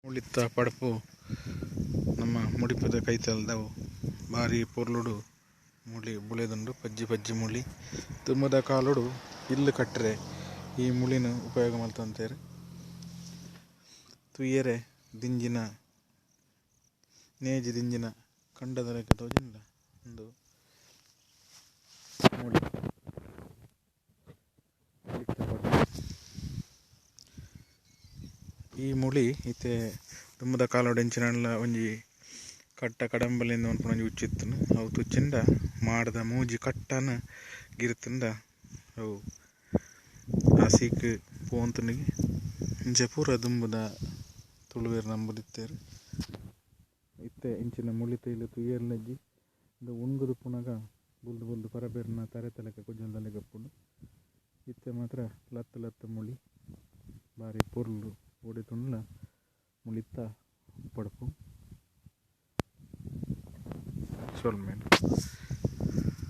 ಉಳಿತ ಪಡಪು ನಮ್ಮ ಮುಡಿಪದ ಕೈತಲ್ದವು ಬಾರಿ ಪೊರ್ಲುಡು ಮುಳಿ ಬುಳೆದುಂಡು ಪಜ್ಜಿ ಪಜ್ಜಿ ಮುಳಿ ತುಂಬದ ಕಾಲುಡು ಇಲ್ಲು ಕಟ್ಟರೆ ಈ ಮುಳಿನ ಉಪಯೋಗ ಮಲ್ತಂತೇರು ತುಯ್ಯರೆ ದಿಂಜಿನ ನೇಜಿ ದಿಂಜಿನ ಕಂಡದ ಲೆಕ್ಕ ತೋಜಿಂಡ ಒಂದು ಮುಳಿ ಈ ಮುಳಿ ಇತ್ತೆ ತುಂಬದ ಕಾಲೋಡು ಎಂಚಿನಲ್ಲ ಒಂಜಿ ಕಟ್ಟ ಕಡಂಬಲಿಂದ ಒಂಜಿ ಉಚ್ಚಿತ್ತನು ಅವು ತುಚ್ಚಿಂದ ಮಾಡದ ಮೂಜಿ ಕಟ್ಟನ ಗಿರುತ್ತಂದ ಅವು ಹಸಿಕ್ ಪೋಂತನಿಗೆ ಇಂಚ ಪೂರ ದುಂಬುದ ತುಳುವೇರು ನಂಬುದಿತ್ತೇರು ಇತ್ತೆ ಇಂಚಿನ ಮುಳಿ ತೈಲು ತುಯ್ಯರ್ನಜ್ಜಿ ಉಣ್ಗುದು ಪುನಗ ಬುಲ್ದು ಬುಲ್ದು ಪರಬೇರ್ನ ತಲೆಕ ಕುಜ್ಜಲ್ದಲೆ ಗಪ್ಪುಂಡು ಇತ್ತೆ ಮಾತ್ರ ಲತ್ತು ಲತ್ತು ಮುಳಿ ಬಾರಿ ಪೊರ್ಲು ಓಡಿತುಂಡ್ಲ ಮುಳಿತ ಪಡಪು ಸೊಲ್ಮೇನು